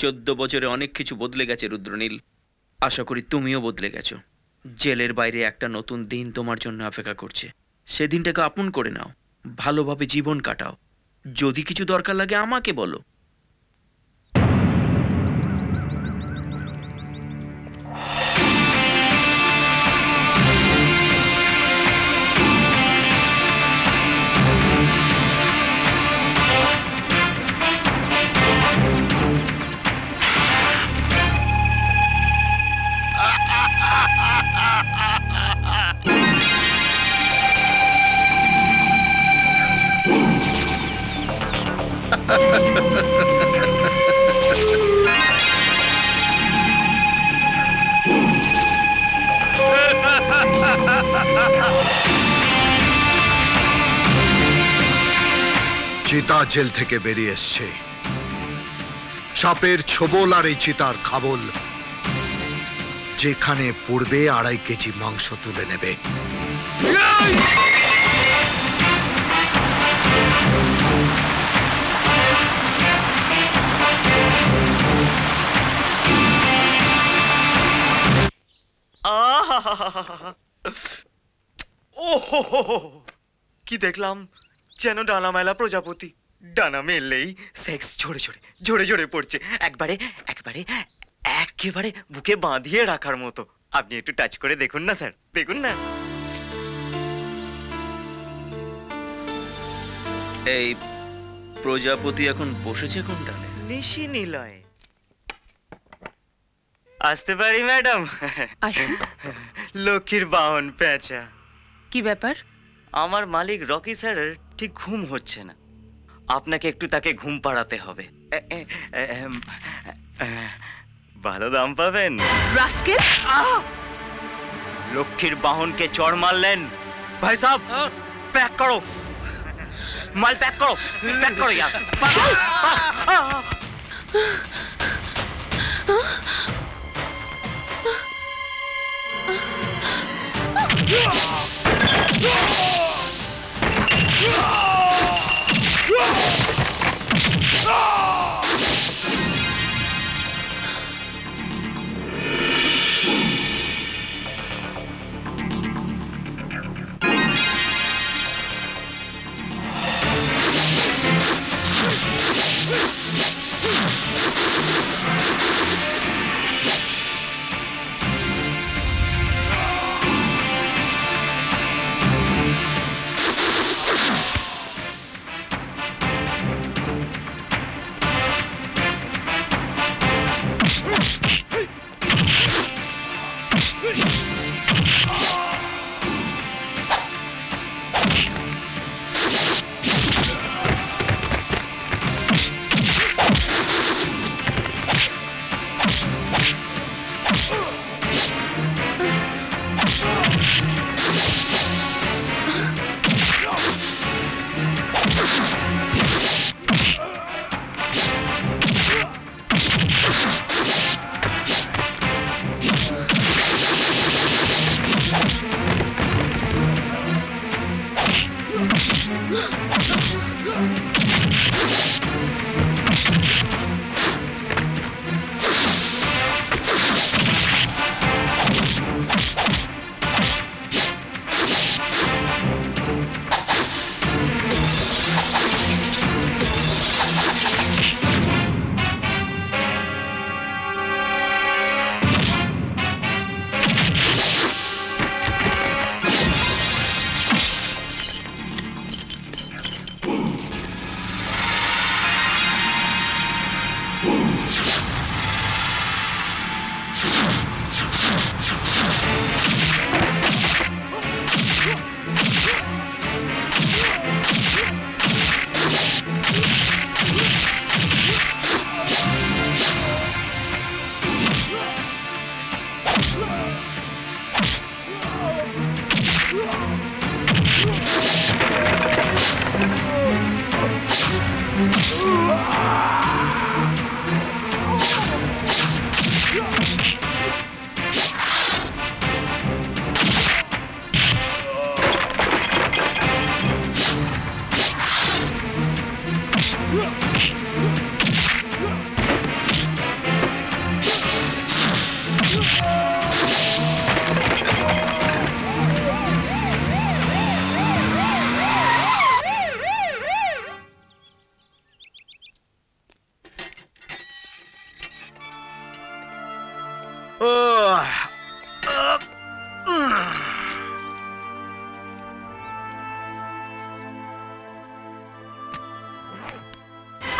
14 বছরে অনেক কিছু বদলে গেছে রুদ্রনীল। আশা করি তুমিও বদলে গেছো। জেলের বাইরে একটা নতুন দিন তোমার জন্য অপেক্ষা করছে। সেদিনটাকে আপন করে নাও, ভালোভাবে জীবন কাটাও। যদি কিছু দরকার লাগে আমাকে বলো। চিতা জেল থেকে বেরিয়ে এসছে। সাপের ছোবল আর এই চিতার খাবল যেখানে পড়বে 2.5 কেজি মাংস তুলে নেবে। কি দেখলাম, যেন ডানা মেলা প্রজাপতি। ডানা মেললেই সেক্স ঝরে ঝরে ঝরে ঝরে পড়ছে, একবারে একবারে একেবারে বুকে বাঁধিয়ে রাখার মতো। আপনি একটু টাচ করে দেখুন না স্যার, দেখুন না। এই প্রজাপতি এখন বসেছে কোন ডালে? নিশি নিলয়। আসতে পারি ম্যাডাম? লক্ষ্মীর বাহন পেঁচা। কি ব্যাপার? আমার মালিক রকি স্যারের ঠিক ঘুম হচ্ছে না, আপনাকে একটু তাকে ঘুম পাড়াতে হবে। ভালো দাম পাবেন। রাস্কেল! লক্ষ্মীর বাহনকে চড় মারলেন। ভাই সাহেব, প্যাক করো, মাল প্যাক করো, প্যাক করো ইয়ার।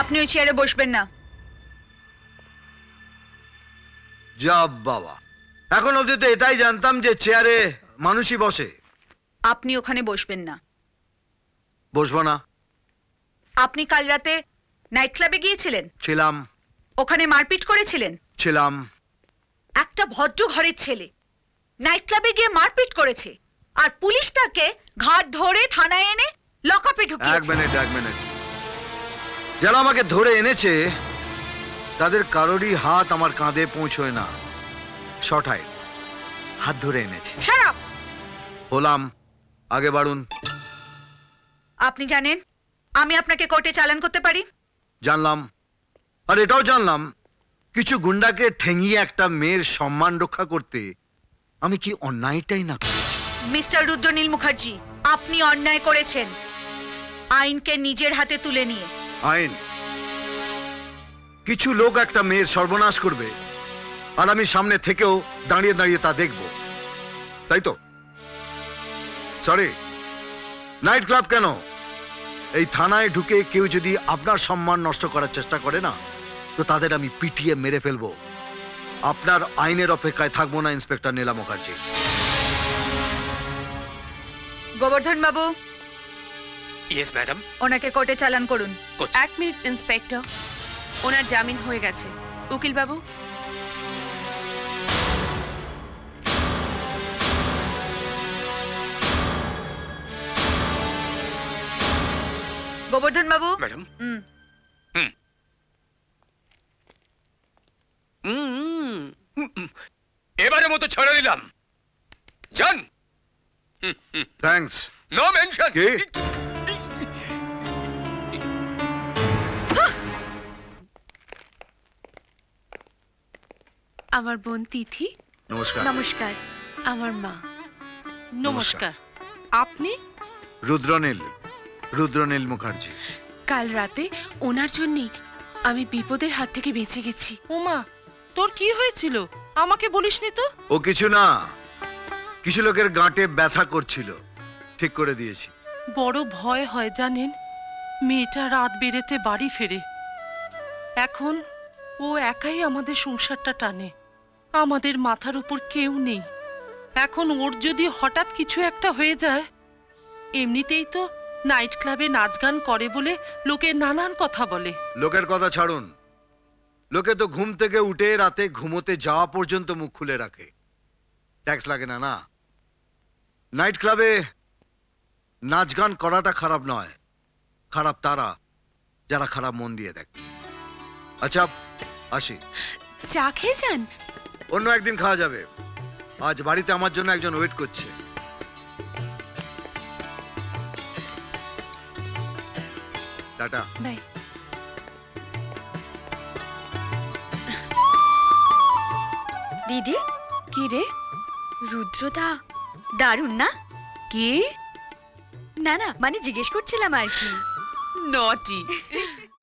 আপনি ওই চেয়ারে বসবেন না। যা বাবা, এখন অবধি তো এটাই জানতাম যে চেয়ারে মানুষই বসে। আপনি ওখানে বসবেন না। বসবো না। আপনি কাল রাতে নাইট ক্লাবে গিয়েছিলেন? ছিলাম। ওখানে মারপিট করেছিলেন? ছিলাম। একটা ভদ্র ঘরের ছেলে নাইট ক্লাবে গিয়ে মারপিট করেছে, আর পুলিশ তাকে ঘাট ধরে থানায় এনে লকআপে এক ঢুকিয়েছে। মিনিট। যারা আমাকে ধরে এনেছে তাদের কারোরই হাত আমার কাঁধে পৌঁছয় না। শটাই হাত ধরে এনেছে। Shut up! হলাম, আগে বাড়ুন। আপনি জানেন আমি আপনাকে কোর্টে চালান করতে পারি? জানলাম, আর এটাও জানলাম কিছু গুন্ডাকে ঠেঙিয়ে একটা মেয়ের সম্মান রক্ষা করতে আমি কি অন্যায়টাই না করেছি। মিস্টার রুদ্রনীল মুখার্জি, আপনি অন্যায় করেছেন আইনকে নিজের হাতে তুলে নিয়ে। আইন? কিছু লোক একটা মেয়ের সর্বনাশ করবে আর আমি সামনে থেকেও দাঁড়িয়ে দাঁড়িয়ে তা দেখব, তাই তো? সরি, নাইট ক্লাব কেন, এই থানায় ঢুকে কেউ যদি আপনার সম্মান নষ্ট করার চেষ্টা করে না, তো তাদের আমি পিটিয়ে মেরে ফেলবো। আপনার আইনের অপেক্ষায় থাকবো না ইন্সপেক্টর নীলা মুখার্জি। গোবর্ধন বাবু, ইয়েস ম্যাডাম। ওনাকে কোর্টে চালান করুন। এক মিনিট ইন্সপেক্টর, ওনার জামিন হয়ে গেছে। উকিল বাবু, গোবর্ধন বাবু, ম্যাডাম। এবারে মতো ছেড়ে দিলাম। জান, থ্যাঙ্কস। No mention. কি? আমার বোন তিথি। নমস্কার। নমস্কার। আমার মা। নমস্কার। আপনি? রুদ্রনীল মুখার্জি। কাল রাতে ওনার জন্যই আমি বিপদের হাত থেকে বেঁচে গেছি। উমা, তোর কি হয়েছিল আমাকে বলিসনি তো? ও কিছু না, কিছু লোকের গাঁটে ব্যথা করছিল, ঠিক করে দিয়েছি। বড় ভয় হয় জানেন, মেয়েটা রাত বেরেতে বাড়ি ফেরে। এখন ও একাই আমাদের সংসারটা টানে, আমাদের মাথার উপর কেউ নেই। এখন ওর যদি হঠাৎ কিছু একটা হয়ে যায়, এমনিতেই তো নাইট ক্লাবে নাচ গান করে বলে লোকে নানান কথা বলে। লোকের কথা ছাড়ুন, লোকে তো ঘুম থেকে উঠে রাতে ঘুমোতে যাওয়া পর্যন্ত মুখ খুলে রাখে। ট্যাক্স লাগে না? না, নাইট ক্লাবে নাচ গান করাটা খারাপ নয়, খারাপ তারা যারা খারাপ মন দিয়ে দেখে। আচ্ছা, আসি। চা খেয়ে যান। অন্য একদিন খাওয়া যাবে, আজ বাড়িতে আমার জন্য একজন ওয়েট করছে। টাটা। বাই। দিদি, কি রে? রুদ্রদা দারুণ না? কে? না না, মানে জিজ্ঞেস করছিলাম আর কি। নটি।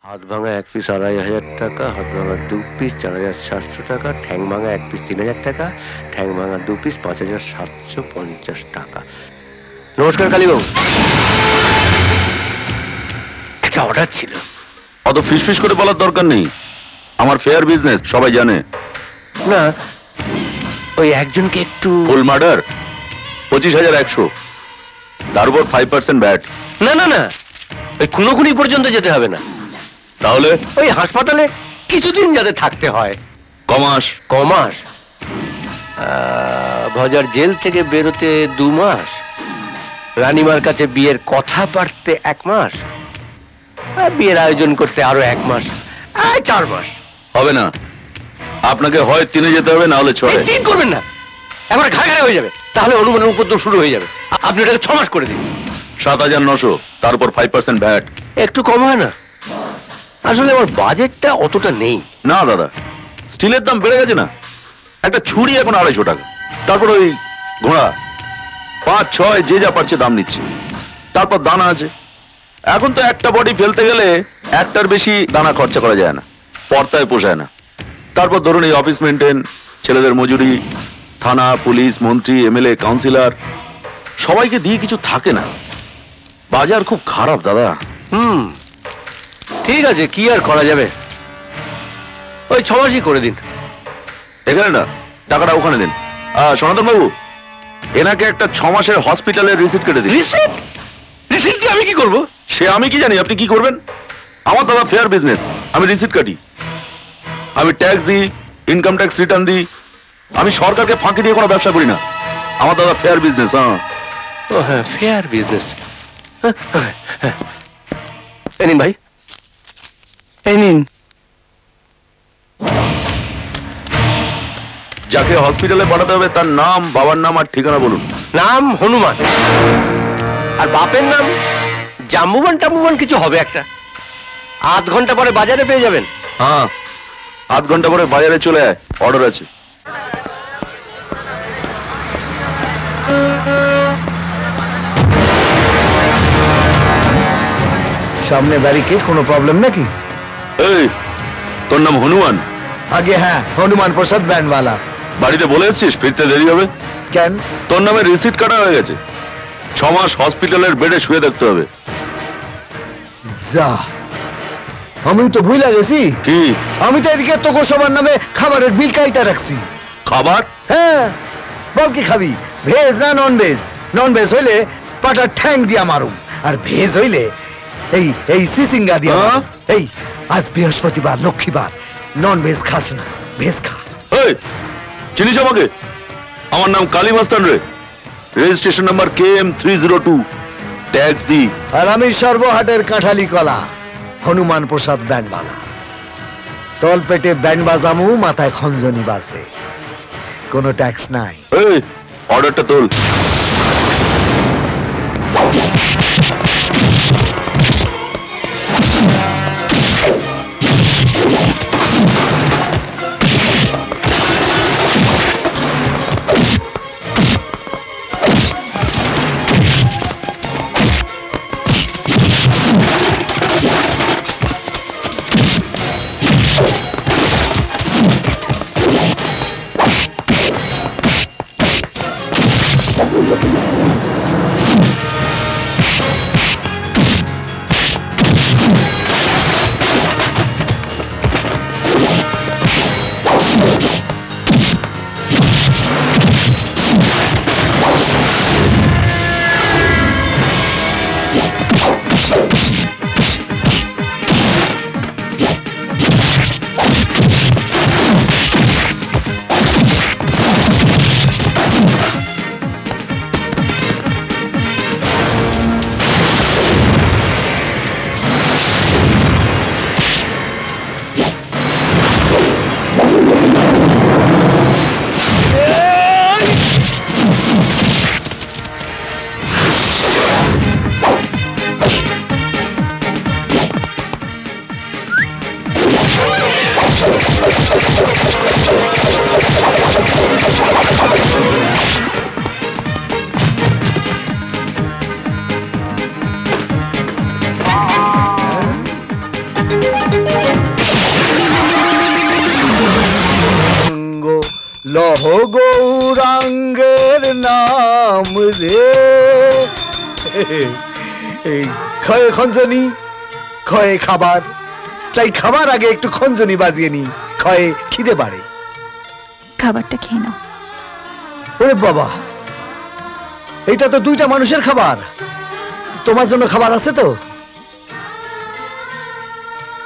হাত ভাঙা এক পিস 2,500 টাকা, হাত ভাঙা 2 পিস 4,700 টাকা, ঠ্যাং ভাঙা 1 পিস 3,000 টাকা, ঠ্যাং ভাঙা 2 পিস 5,750 টাকা। নমস্কার কালীবাবু, একটা অর্ডার ছিল। অত ফিসফিস করে বলার দরকার নেই, আমার ফেয়ার বিজনেস সবাই জানে। না, ওই একজনকে একটু। ফুল মার্ডার 25,100, তার উপর 5% ব্যাট। না না না, ওই খুনোখুনি পর্যন্ত যেতে হবে না, তাহলে ওই হাসপাতালে কিছুদিন যাতে থাকতে হয়। কমাস? কমাস? ভজার জেল থেকে বেরোতে 2 মাস, রানীমার কাছে বিয়ের কথা পারতে 1 মাস, আর বিয়ের আয়োজন করতে আরো 1 মাস, 4 মাস। হবে না, আপনাকে হয় 3-এ যেতে হবে, না হলে 6-এ। 3 করবেন না, একবার ঘাড়ে হয়ে যাবে, তাহলে অনুমানের উপদ্রব শুরু হয়ে যাবে। আপনি এটাকে 6 মাস করে দিন। 7,900, তার উপর 5% ব্যাট। একটু কম হয় না? আসলে আমার বাজেটটা অতটা নেই। না দাদা, স্টিলের দাম বেড়ে গেছে না, একটা ছুরি এখন 250 টাকা, তারপর ওই ঘোড়া 5-6 যে যা পারছে দাম নিচ্ছে, তারপর দানা আছে। এখন তো একটা বডি ফেলতে গেলে একটার বেশি দানা খরচা করা যায় না, পর্তায় পোষায় না। তারপর ধরুন এই অফিস মেনটেন, ছেলেদের মজুরি, থানা, পুলিশ, মন্ত্রী, এমএলএ, কাউন্সিলর, সবাইকে দিয়ে কিছু থাকে না। বাজার খুব খারাপ দাদা। ঠিক আছে, কি আর করা যাবে, ওই 6 মাসই করে দিন। এখানে না, টাকাটা ওখানে দিন। সনাতন বাবু, এনাকে একটা 6 মাসের হসপিটালের রিসিট কেটে দিন। রিসিট? রিসিট দিয়ে আমি কি করব? সে আমি কি জানি আপনি কি করবেন? আমার দাদা ফেয়ার বিজনেস, আমি রিসিট কাটি, আমি ট্যাক্স দিই, ইনকাম ট্যাক্স রিটার্ন দিই, আমি সরকারকে ফাঁকি দিয়ে কোনো ব্যবসা করি না। আমার দাদা ফেয়ার বিজনেস। ও হ্যাঁ, ফেয়ার বিজনেস। এই নিন ভাই, এই নিন। যাকে হসপিটালে পাঠাতে হবে তার নাম, বাবার নাম আর ঠিকানা বলুন। নাম হনুমান, আর বাপের নাম জাম্বুবান টাম্বুবান কিছু হবে একটা। 8 ঘন্টা পরে বাজারে পেয়ে যাবেন। হ্যাঁ, 8 ঘন্টা পরে বাজারে চলে আয়, অর্ডার আছে। সামনে বাড়িকে কোনো প্রবলেম নাকি? এই, তোর নাম হনুমান? আগে হ্যাঁ, হনুমান প্রসাদ ব্যান্ডওয়ালা। বাড়িতে বলে এসছিস ফিরতে দেরি হবে? কেন? তোর নামে রিসিট কাটা হয়ে গেছে, 6 মাস হসপিটালের বেডে শুয়ে থাকতে হবে। যা, আমি তো ভুলে গেছি। কি? আমি তো এদিকে তোকে সবার নামে খাবারের বিল কাইটা রাখছি। খাবার? হ্যাঁ, বল কি খাবি, ভেজ না নন ভেজ? নন ভেজ হইলে পাটার ঠ্যাং দিয়া মারুম, আর ভেজ হইলে এই এই সিসিঙ্গা দিয়া মারুম। এই আজ বৃহস্পতিবার, লক্ষ্মীবার, নন ভেজ খাস না, ভেজ খা। এই, চিনিস আমাকে? আমার নাম কালী মাস্তান রে, রেজিস্ট্রেশন নাম্বার KM 302, ট্যাক্স দি। আর আমি সর্বহাটের কাঁঠালি কলা, হনুমান প্রসাদ ব্যান্ডওয়ালা। তল পেটে ব্যান্ড বাজামু, মাথায় খঞ্জনি বাজবে, কোনো ট্যাক্স নাই। এই, অর্ডারটা তোল। লহ গৌরাঙ্গের নাম রে। এই ক্ষয়ে খঞ্জনি, ক্ষয়ে খাবার, তাই খাবার আগে একটু খঞ্জনি বাজিয়ে নি, ক্ষয়ে খিদে বাড়ে। খাবারটা খেয়ে নাও। ওরে বাবা, এটা তো 2টা মানুষের খাবার। তোমার জন্য খাবার আছে তো?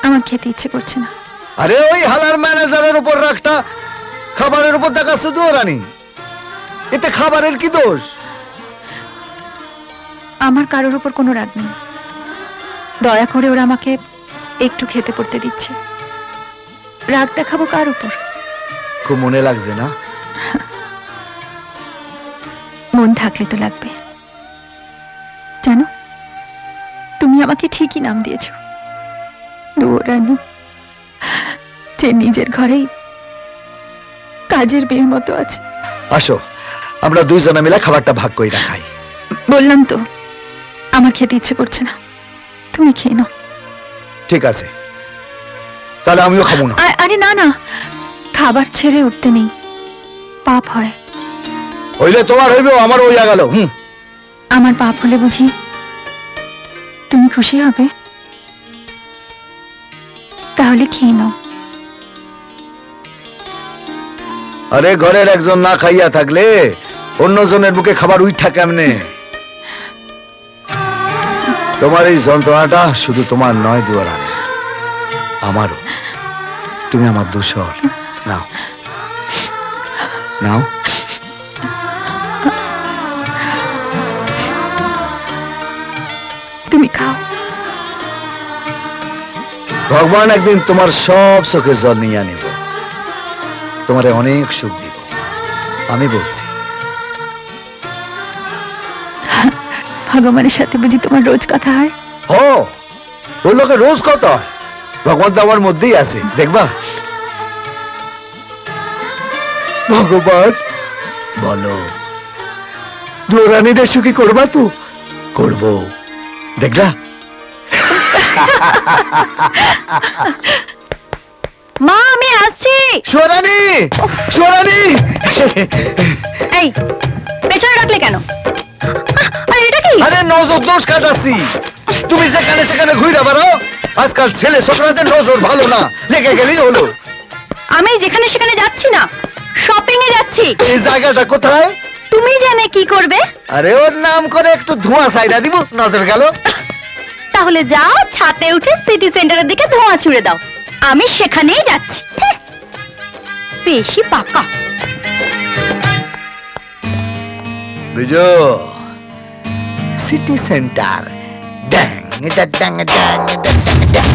আমার খেতে ইচ্ছে করছে না। আরে ওই হালার ম্যানেজারের উপর রাখটা খাবারের উপর দেখাচ্ছে দৌড়ানি, এতে খাবারের কি দোষ? আমার কারোর উপর কোনো রাগ নেই, দয়া করে ওরা আমাকে একটু খেতে পড়তে দিচ্ছে। রাগ দেখাবো কার উপর? খুব মনে লাগছে না? মন থাকলে তো লাগবে। জানো, তুমি আমাকে ঠিকই নাম দিয়েছ, দৌড়ানি, যে নিজের ঘরেই কাজের মেয়ের মতো আছে। আসো, আমরা 2 জনে মিলে খাবারটা ভাগ করে খাই। বললাম তো আমার খেতে ইচ্ছে করছে না, তুমি খেয়ে নাও। ঠিক আছে, তাহলে আমিও খাবো না। আরে না না, খাবার ছেড়ে উঠতে নেই, পাপ হয়। হইলে তোমার হইবে, আমার হইয়া গেল। আমার পাপ হলে বুঝি তুমি খুশি হবে? তাহলে খেয়ে নাও। আরে ঘরের একজন না খাইয়া থাকলে অন্যজনের বুকে খাবার উঠা কেমনে? তোমার এই যন্ত্রণাটা শুধু তোমার নয় দুয়ারানি, আমারও। তুমি আমার দূষর। নাও নাও। তুমি খাও। ভগবান একদিন তোমার সব চোখে জল নিয়ে আনিব, তোমারে অনেক সুখ দিব, আমি বলছি। ভগবানের সাথে বুঝি তোমার রোজ কথা হয়? ও ওই লোকের রোজ কথা হয়? ভগবান তো আমার মধ্যেই আছে, দেখবা। ভগবান বলো, দুরানিটা সুখী করবা তো? করবো, দেখলা। মা আমি আসছি। সোরানি, সোরানি! এই পেছনে রাখলে কেন? আরে এটা কি? আরে নজর দোষ কাটাচ্ছি। তুমি যেখানে সেখানে ঘুরে বেড়াও। আজকাল ছেলে ছোকরাদের নজর ভালো না, লেগে গেলেই হলো। আমি যেখানে সেখানে যাচ্ছি না, শপিং এ যাচ্ছি। এই জায়গাটা কোথায়? তুমি জানে কি করবে? আরে ওর নাম করে একটু ধোঁয়া ছাইড়া দিব, নজর গেল। তাহলে যাও ছাদে উঠে সিটি সেন্টারের দিকে ধোঁয়া ছুড়ে দাও, আমি সেখানেই যাচ্ছি। বেশি পাকা। বুঝো, সিটি সেন্টার, ড্যাং ড্যাং ড্যাং ড্যাং ড্যাং।